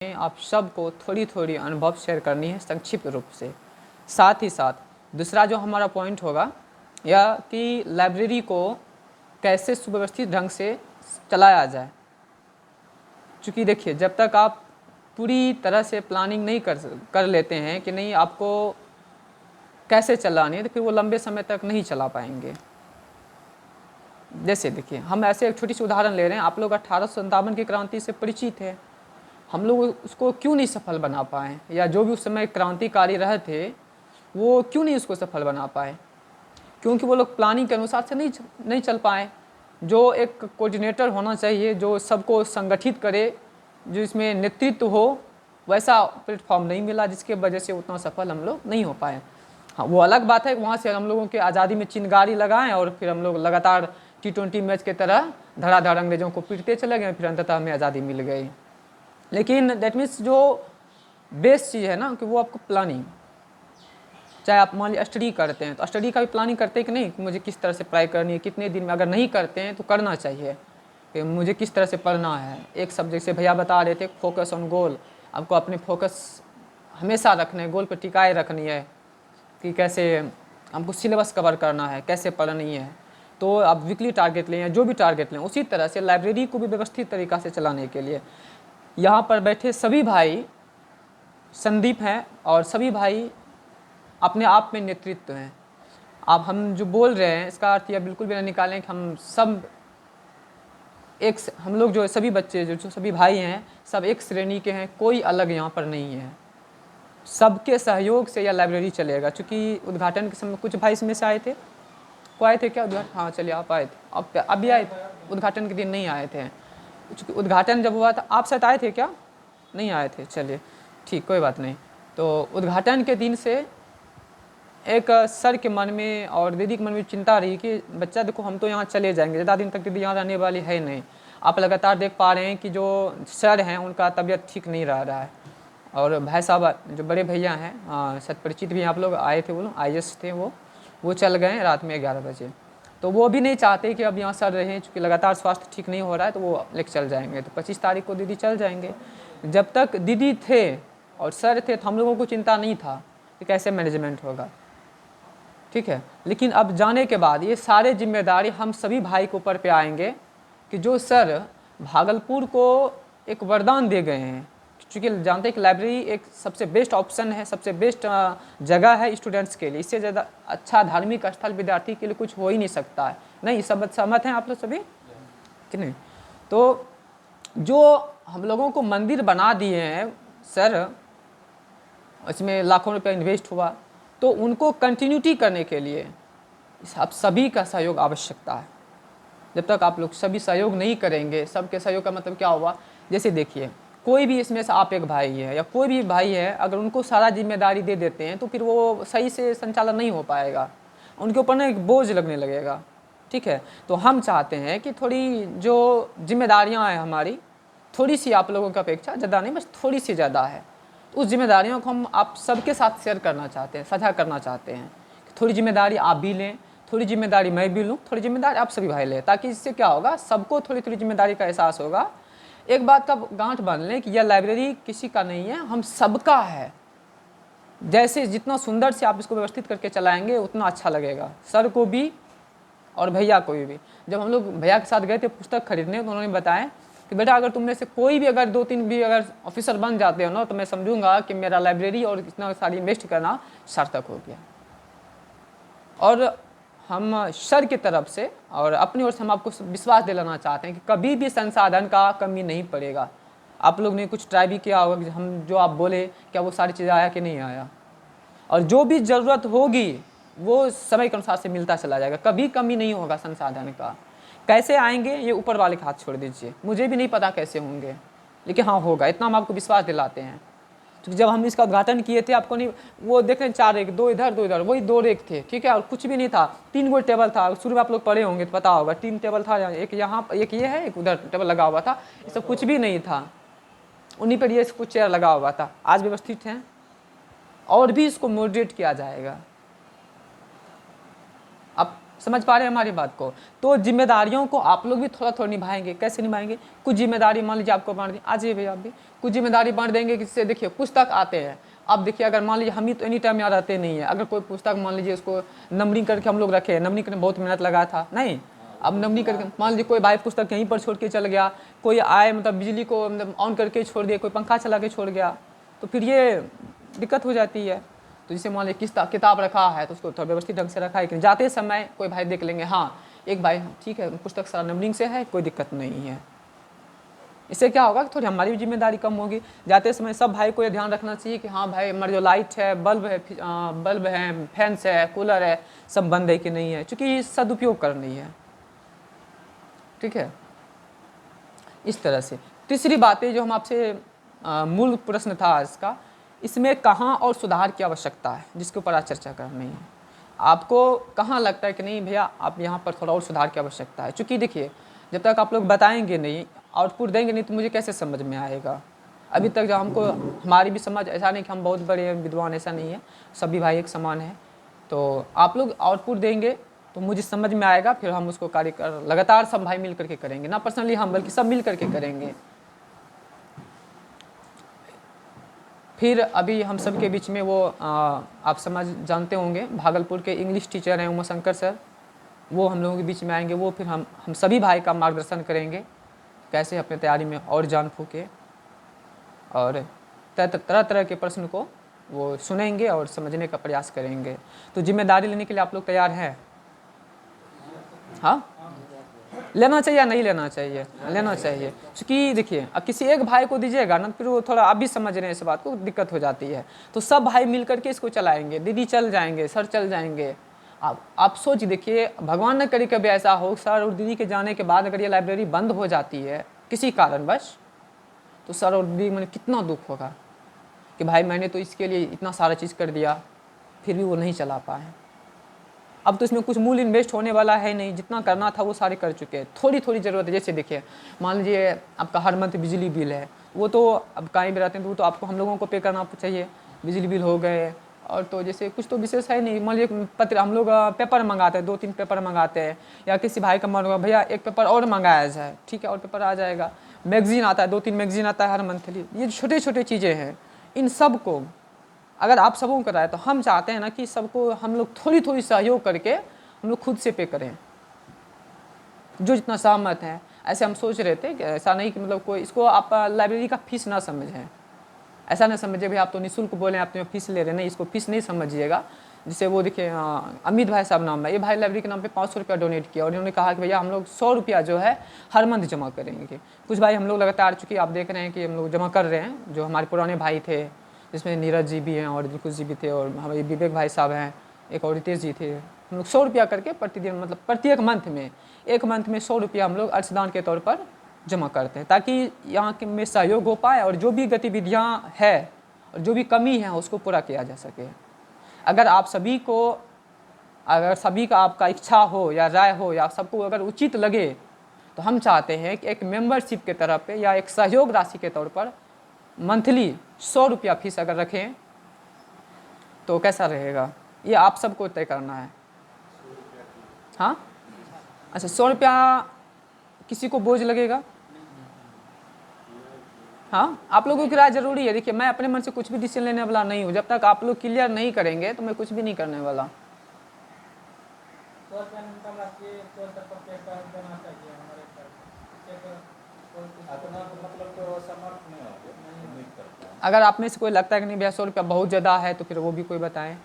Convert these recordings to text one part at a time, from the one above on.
आप सबको थोड़ी थोड़ी अनुभव शेयर करनी है संक्षिप्त रूप से। साथ ही साथ दूसरा जो हमारा पॉइंट होगा यह कि लाइब्रेरी को कैसे सुव्यवस्थित ढंग से चलाया जाए। क्योंकि देखिए, जब तक आप पूरी तरह से प्लानिंग नहीं कर लेते हैं कि नहीं आपको कैसे चलानी है, तो फिर वो लंबे समय तक नहीं चला पाएंगे। जैसे देखिए, हम ऐसे एक छोटी सी उदाहरण ले रहे हैं। आप लोग 1857 की क्रांति से परिचित है। हम लोग उसको क्यों नहीं सफल बना पाए, या जो भी उस समय क्रांतिकारी रहे थे वो क्यों नहीं उसको सफल बना पाए? क्योंकि वो लोग प्लानिंग के अनुसार से नहीं चल पाए। जो एक कोऑर्डिनेटर होना चाहिए, जो सबको संगठित करे, जो इसमें नेतृत्व हो, वैसा प्लेटफॉर्म नहीं मिला, जिसके वजह से उतना सफल हम लोग नहीं हो पाए। हाँ, वो अलग बात है, वहाँ से हम लोगों के आज़ादी में चिंगारी लगाएं और फिर हम लोग लगातार T20 मैच की तरह धड़ाधड़ अंग्रेजों को पीटते चले गए, फिर अंततः हमें आज़ादी मिल गई। लेकिन दैट मीन्स जो बेस्ट चीज़ है ना कि वो आपको प्लानिंग, चाहे आप मान लीजिए स्टडी करते हैं तो स्टडी का भी प्लानिंग करते हैं कि नहीं, कि मुझे किस तरह से पढ़ाई करनी है, कितने दिन में। अगर नहीं करते हैं तो करना चाहिए कि मुझे किस तरह से पढ़ना है। एक सब्जेक्ट से भैया बता रहे थे, फोकस ऑन गोल। आपको अपने फोकस हमेशा रखना है, गोल पर टिकाए रखनी है कि कैसे हमको सिलेबस कवर करना है, कैसे पढ़नी है। तो आप वीकली टारगेट लें या जो भी टारगेट लें, उसी तरह से लाइब्रेरी को भी व्यवस्थित तरीक़ा से चलाने के लिए यहाँ पर बैठे सभी भाई संदीप हैं और सभी भाई अपने आप में नेतृत्व हैं। अब हम जो बोल रहे हैं इसका अर्थ यह बिल्कुल भी ना निकालें कि हम सब हम लोग जो सभी बच्चे जो सभी भाई हैं सब एक श्रेणी के हैं, कोई अलग यहाँ पर नहीं है। सबके सहयोग से यह लाइब्रेरी चलेगा। चूँकि उद्घाटन के समय कुछ भाई इसमें से आए थे, को आए थे क्या उद्घाटन? हाँ चलिए, आप आए थे, अब भी आए थे। उद्घाटन के दिन नहीं आए थे, चूँकि उद्घाटन जब हुआ था आप शायद आए थे क्या? नहीं आए थे, चलिए ठीक, कोई बात नहीं। तो उद्घाटन के दिन से एक सर के मन में और दीदी के मन में चिंता रही कि बच्चा देखो हम तो यहाँ चले जाएंगे, ज़्यादा दिन तक दीदी यहाँ रहने वाली है नहीं। आप लगातार देख पा रहे हैं कि जो सर हैं उनका तबीयत ठीक नहीं रहा है। और भाई साहब जो बड़े भैया हैं, शायद परिचित भी हैं आप लोग, आए थे, वो लोग IAS थे, वो चल गए रात में 11 बजे। तो वो भी नहीं चाहते कि अब यहाँ सर रहें, चूँकि लगातार स्वास्थ्य ठीक नहीं हो रहा है, तो वो लेकर चल जाएंगे। तो 25 तारीख को दीदी चल जाएंगे। जब तक दीदी थे और सर थे तो हम लोगों को चिंता नहीं था कि कैसे मैनेजमेंट होगा, ठीक है। लेकिन अब जाने के बाद ये सारे जिम्मेदारी हम सभी भाई के ऊपर पे आएंगे कि जो सर भागलपुर को एक वरदान दे गए हैं। क्योंकि जानते हैं कि लाइब्रेरी एक सबसे बेस्ट ऑप्शन है, सबसे बेस्ट जगह है स्टूडेंट्स के लिए। इससे ज़्यादा अच्छा धार्मिक स्थल विद्यार्थी के लिए कुछ हो ही नहीं सकता है। नहीं, सब सहमत हैं आप लोग सभी कि नहीं? तो जो हम लोगों को मंदिर बना दिए हैं सर, इसमें लाखों रुपया इन्वेस्ट हुआ, तो उनको कंटिन्यूटी करने के लिए आप सभी का सहयोग आवश्यकता है। जब तक आप लोग सभी सहयोग नहीं करेंगे, सबके सहयोग का मतलब क्या हुआ? जैसे देखिए, कोई भी इसमें से आप एक भाई है या कोई भी भाई है, अगर उनको सारा जिम्मेदारी दे देते हैं तो फिर वो सही से संचालन नहीं हो पाएगा, उनके ऊपर ना एक बोझ लगने लगेगा, ठीक है। तो हम चाहते हैं कि थोड़ी जो जिम्मेदारियाँ हैं हमारी, थोड़ी सी आप लोगों की अपेक्षा ज़्यादा नहीं, बस थोड़ी सी ज़्यादा है। तो उस जिम्मेदारियों को हम आप सबके साथ शेयर करना चाहते हैं, साझा करना चाहते हैं। थोड़ी जिम्मेदारी आप भी लें, थोड़ी जिम्मेदारी मैं भी लूँ, थोड़ी जिम्मेदारी आप सभी भाई लें, ताकि इससे क्या होगा, सबको थोड़ी थोड़ी जिम्मेदारी का एहसास होगा। एक बात का गांठ बांध लें कि यह लाइब्रेरी किसी का नहीं है, हम सबका है। जैसे जितना सुंदर से आप इसको व्यवस्थित करके चलाएंगे उतना अच्छा लगेगा सर को भी और भैया को भी। जब हम लोग भैया के साथ गए थे पुस्तक खरीदने, तो उन्होंने बताया कि बेटा अगर तुमने से कोई भी अगर 2-3 भी अगर ऑफिसर बन जाते हो ना, तो मैं समझूंगा कि मेरा लाइब्रेरी और इतना सारी इन्वेस्ट करना सार्थक हो गया। और हम सर की तरफ से और अपनी ओर से हम आपको विश्वास दिलाना चाहते हैं कि कभी भी संसाधन का कमी नहीं पड़ेगा। आप लोग ने कुछ ट्राई भी किया होगा कि हम जो आप बोले क्या वो सारी चीज़ें आया कि नहीं आया, और जो भी ज़रूरत होगी वो समय के अनुसार से मिलता चला जाएगा, कभी कमी नहीं होगा संसाधन का। कैसे आएंगे ये ऊपर वाले के हाथ छोड़ दीजिए, मुझे भी नहीं पता कैसे होंगे, लेकिन हाँ होगा, इतना हम आपको विश्वास दिलाते हैं। तो जब हम इसका उद्घाटन किए थे, आपको नहीं वो देख रहे 4 रेक, 2 इधर 2 इधर, वही 2 रेक थे, ठीक है, और कुछ भी नहीं था। 3 गो टेबल था, शुरू में आप लोग पढ़े होंगे तो पता होगा, 3 टेबल था, एक यहाँ एक ये है, एक उधर टेबल लगा हुआ था, ये सब कुछ भी नहीं था, उन्हीं पर ये कुछ चेयर लगा हुआ था। आज व्यवस्थित हैं और भी इसको मॉडरेट किया जाएगा। अब समझ पा रहे हैं हमारी बात को? तो जिम्मेदारियों को आप लोग भी थोड़ा थोड़ा निभाएंगे। कैसे निभाएंगे? कुछ जिम्मेदारी मान लीजिए आपको बांट दी, आ जाइए भैया आप भी, कुछ जिम्मेदारी बांट देंगे किससे। देखिए पुस्तक आते हैं, अब देखिए अगर मान लीजिए हम ही तो एनी टाइम यहाँ रहते नहीं है, अगर कोई पुस्तक मान लीजिए उसको नंबरिंग करके हम लोग रखे, नंबरिंग करने बहुत मेहनत लगा था नहीं, अब नंबरिंग करके मान लीजिए कोई भाई पुस्तक यहीं पर छोड़ के चल गया, कोई आए मतलब बिजली को मतलब ऑन करके छोड़ दिया, कोई पंखा चला के छोड़ गया, तो फिर ये दिक्कत हो जाती है। तो जैसे मान लीजिए किताब रखा है तो उसको थोड़ा व्यवस्थित ढंग से रखा है कि जाते समय कोई भाई देख लेंगे, हाँ एक भाई ठीक है पुस्तक सारा नंबरिंग से है, कोई दिक्कत नहीं है। इससे क्या होगा कि थोड़ी हमारी भी जिम्मेदारी कम होगी। जाते समय सब भाई को ये ध्यान रखना चाहिए कि हाँ भाई हमारी जो लाइट है, बल्ब है, फैंस है, कूलर है, सब बंद है कि नहीं है, चूँकि सदुपयोग करनी है। ठीक है, इस तरह से। तीसरी बात है जो हम आपसे मूल प्रश्न था आज का, इसमें कहाँ और सुधार की आवश्यकता है, जिसके ऊपर आज चर्चा करनी है। आपको कहाँ लगता है कि नहीं भैया आप यहाँ पर थोड़ा और सुधार की आवश्यकता है? क्योंकि देखिए जब तक आप लोग बताएंगे नहीं, आउटपुट देंगे नहीं, तो मुझे कैसे समझ में आएगा? अभी तक जो हमको हमारी भी समझ, ऐसा नहीं कि हम बहुत बड़े विद्वान, ऐसा नहीं है, सभी भाई एक समान है। तो आप लोग आउटपुट देंगे तो मुझे समझ में आएगा, फिर हम उसको कार्य कर लगातार सब भाई मिल करके करेंगे, ना पर्सनली हम बल्कि सब मिल करके करेंगे। फिर अभी हम सब के बीच में वो आप समझ जानते होंगे, भागलपुर के इंग्लिश टीचर हैं उमा शंकर सर, वो हम लोगों के बीच में आएंगे। वो फिर हम सभी भाई का मार्गदर्शन करेंगे, कैसे अपने तैयारी में और जान फूके, और तरह तरह के प्रश्न को वो सुनेंगे और समझने का प्रयास करेंगे। तो जिम्मेदारी लेने के लिए आप लोग तैयार हैं? हाँ, लेना चाहिए या नहीं लेना चाहिए? लेना चाहिए, क्योंकि देखिए अब किसी एक भाई को दीजिएगा ना, फिर वो थोड़ा आप भी समझ रहे हैं इस बात को, दिक्कत हो जाती है। तो सब भाई मिल करके इसको चलाएंगे, दीदी चल जाएंगे, सर चल जाएंगे। आप सोच देखिए, भगवान न करे कभी ऐसा हो सर और दीदी के जाने के बाद अगर ये लाइब्रेरी बंद हो जाती है किसी कारणवश, तो सर और दीदी मैंने कितना दुख होगा कि भाई मैंने तो इसके लिए इतना सारा चीज़ कर दिया, फिर भी वो नहीं चला पाए। अब तो इसमें कुछ मूल इन्वेस्ट होने वाला है नहीं, जितना करना था वो सारे कर चुके हैं, थोड़ी थोड़ी ज़रूरत है। जैसे देखिए मान लीजिए आपका हर मंथ बिजली बिल है, वो तो अब कहीं भी रहते हैं तो वो तो आपको हम लोगों को पे करना चाहिए, बिजली बिल हो गए। और तो जैसे कुछ तो विशेष है नहीं, मान लीजिए पत्र हम लोग पेपर मंगाते हैं, 2-3 पेपर मंगाते हैं, या किसी भाई का मन होगा भैया एक पेपर और मंगाया जाए, ठीक है और पेपर आ जाएगा। मैगजीन आता है, 2-3 मैगजीन आता है हर मंथली। ये छोटे छोटे चीज़ें हैं, इन सब को अगर आप सबों को कराए तो हम चाहते हैं ना कि सबको हम लोग थोड़ी थोड़ी सहयोग करके हम लोग खुद से पे करें, जो जितना सहमत है। ऐसे हम सोच रहे थे कि ऐसा नहीं कि मतलब कोई इसको आप लाइब्रेरी का फीस ना समझें, ऐसा ना समझिए भाई आप तो निःशुल्क बोले आप तो फीस ले रहे, नहीं, इसको फीस नहीं समझिएगा। जिससे वो देखिए अमित भाई साहब नाम है, ये भाई लाइब्रेरी के नाम पे 500 रुपया डोनेट किया और इन्होंने कहा कि भैया हम लोग 100 रुपया जो है हर मंथ जमा करेंगे। कुछ भाई हम लोग लगातार, चूँकि आप देख रहे हैं कि हम लोग जमा कर रहे हैं, जो हमारे पुराने भाई थे, जिसमें नीरज जी भी हैं और दिलखुश जी भी थे, और हमारे विवेक भाई साहब हैं, एक और रितेश जी थे। हम लोग 100 रुपया करके प्रतिदिन, मतलब प्रत्येक मंथ में, एक मंथ में 100 रुपया हम लोग अंशदान के तौर पर जमा करते हैं, ताकि यहाँ के में सहयोग हो पाए और जो भी गतिविधियाँ है और जो भी कमी है उसको पूरा किया जा सके। अगर आप सभी को, अगर सभी का आपका इच्छा हो या राय हो या सबको अगर उचित लगे, तो हम चाहते हैं कि एक मेंबरशिप के तरफ पे या एक सहयोग राशि के तौर पर मंथली 100 रुपया फीस अगर रखें तो कैसा रहेगा, ये आप सबको तय करना है। हाँ अच्छा, 100 रुपया किसी को बोझ लगेगा? हाँ, आप लोगों की राय जरूरी है। देखिए मैं अपने मन से कुछ भी डिसीजन लेने वाला नहीं हूँ, जब तक आप लोग क्लियर नहीं करेंगे तो मैं कुछ भी नहीं करने वाला। अगर आप में से कोई लगता है कि नहीं भैया 100 रुपया बहुत ज़्यादा है, तो फिर वो भी कोई बताएं।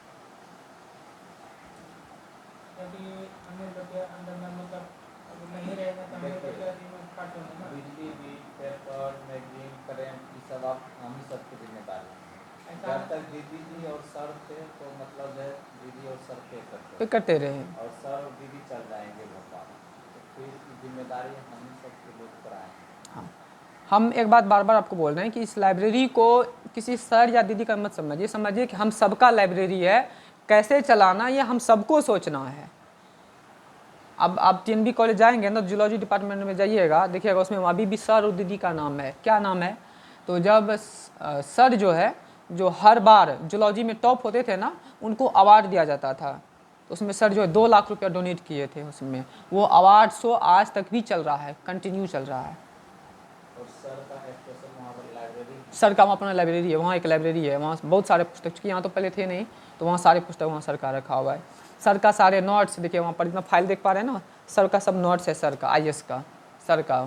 जब तक दीदी जी और सर थे तो मतलब है दीदी और सर पे करते रहे, और सर और दीदी चल जाएंगे भोपाल, तो फिर जिम्मेदारी हम सबके लोग पर आए। हाँ, हम एक बात बार बार आपको बोल रहे हैं कि इस लाइब्रेरी को किसी सर या दीदी का मत समझिए, समझिए कि हम सबका लाइब्रेरी है, कैसे चलाना ये हम सबको सोचना है। अब आप टीएनबी कॉलेज जाएंगे ना, जूलॉजी डिपार्टमेंट में जाइएगा, देखिएगा उसमें अभी भी सर और दीदी का नाम है। क्या नाम है? तो जब सर जो है, जो हर बार जूलॉजी में टॉप होते थे ना, उनको अवार्ड दिया जाता था। तो उसमें सर जो है 2 लाख रुपया डोनेट किए थे उसमें। वो अवार्ड शो आज तक भी चल रहा है, कंटिन्यू चल रहा है। और सर का स्पेशल वहाँ पर लाइब्रेरी, सर का वहाँ अपना लाइब्रेरी है, वहाँ एक लाइब्रेरी है, वहाँ बहुत सारे पुस्तक, चूँकि यहाँ तो पहले थे नहीं, तो वहाँ सारे पुस्तक वहाँ सर का रखा हुआ है। सर का सारे नोट्स देखिए वहाँ पर, इतना फाइल देख पा रहे हैं ना, सर का सब नोट्स है, सर का IAS का, सर का।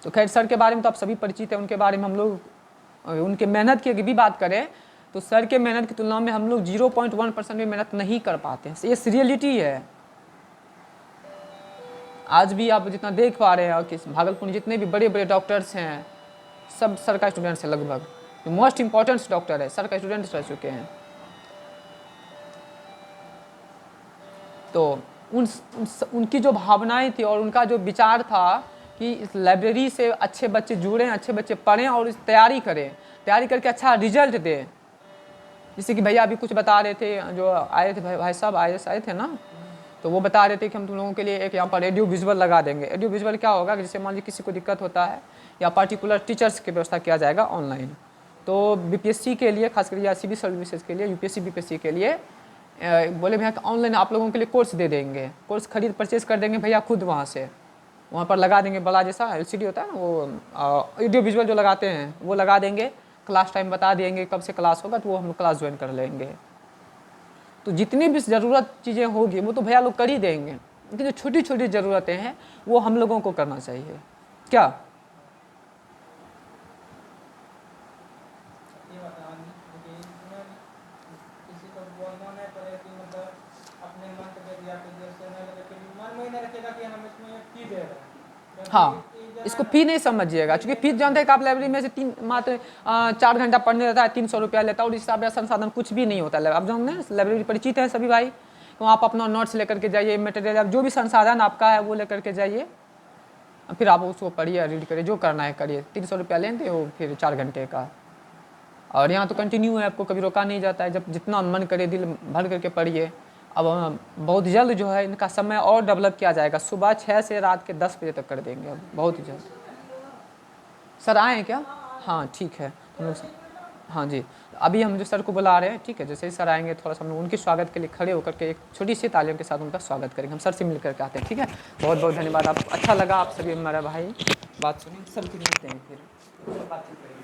तो खैर सर के बारे में तो आप सभी परिचित हैं, उनके बारे में हम लोग उनके मेहनत की भी बात करें तो सर के मेहनत की तुलना में हम लोग 0.1% भी मेहनत नहीं कर पाते हैं। ये रियलिटी है। आज भी आप जितना देख पा रहे हैं कि भागलपुर में जितने भी बड़े बड़े डॉक्टर्स हैं सब सर का स्टूडेंट्स हैं, लगभग मोस्ट इम्पॉर्टेंट डॉक्टर है सर का स्टूडेंट्स रह चुके हैं। तो उनकी जो भावनाएं थी और उनका जो विचार था कि इस लाइब्रेरी से अच्छे बच्चे जुड़ें, अच्छे बच्चे पढ़ें और इस तैयारी करें, तैयारी करके अच्छा रिजल्ट दें। जैसे कि भैया अभी कुछ बता रहे थे, जो आए थे भाई साहब IAS आए थे ना, तो वो बता रहे थे कि हम तुम लोगों के लिए एक यहाँ पर ऑडियो विजुअल लगा देंगे। ऑडियो विजुअल क्या होगा कि जैसे मान लीजिए किसी को दिक्कत होता है या पार्टिकुलर टीचर्स की व्यवस्था किया जाएगा ऑनलाइन, तो BPSC के लिए खासकर या सिविल सर्विसेज के लिए, UPSC BPSC के लिए बोले भैया ऑनलाइन आप लोगों के लिए कोर्स दे देंगे, कोर्स खरीद परचेज कर देंगे भैया खुद, वहाँ पर लगा देंगे, बड़ा जैसा LCD होता है ना, वो ऑडियो विजुअल जो लगाते हैं वो लगा देंगे, क्लास टाइम बता देंगे कब से क्लास होगा, तो वो हम क्लास ज्वाइन कर लेंगे। तो जितनी भी ज़रूरत चीज़ें होगी वो तो भैया लोग कर ही देंगे, लेकिन जो छोटी छोटी ज़रूरतें हैं वो हम लोगों को करना चाहिए। क्या ये बताओ कि इसमें किसी को बोलना नहीं पड़े कि मतलब अपने मन के दिया कि जैसे नहीं लगे कि मन में ही नहीं रखेगा कि हम इसमें फी दे रहे हैं। हाँ, इसको फ़ी नहीं समझिएगा, क्योंकि फीस जानते हैं कि आप लाइब्रेरी में से मात्र 4 घंटा पढ़ने रहता है, 300 रुपया लेता है और इस हिसाब से संसाधन कुछ भी नहीं होता है। आप जानते हैं लाइब्रेरी परिचित हैं सभी भाई, तो आप अपना नोट्स लेकर के जाइए, मटेरियल जो भी संसाधन आपका है वो लेकर के जाइए, फिर आप उसको पढ़िए, रीड करिए, जो करना है करिए। 300 रुपया लेंगे वो फिर 4 घंटे का, और यहाँ तो कंटिन्यू है, आपको कभी रोका नहीं जाता है, जब जितना मन करे दिल भर करके पढ़िए। अब बहुत जल्द जो है इनका समय और डेवलप किया जाएगा, सुबह 6 से रात के 10 बजे तक कर देंगे अब बहुत जल्द। सर आए हैं क्या? हाँ ठीक है, हम लोग हाँ जी, अभी हम जो सर को बुला रहे हैं, ठीक है, जैसे ही सर आएंगे थोड़ा सा हम लोग उनके स्वागत के लिए खड़े होकर के एक छोटी सी तालियों के साथ उनका स्वागत करेंगे। हम सर से मिल करके आते हैं, ठीक है। बहुत बहुत धन्यवाद, आप अच्छा लगा, आप सभी हमारा भाई बात सुनिए, सब मिलते हैं फिर बातचीत करेंगे।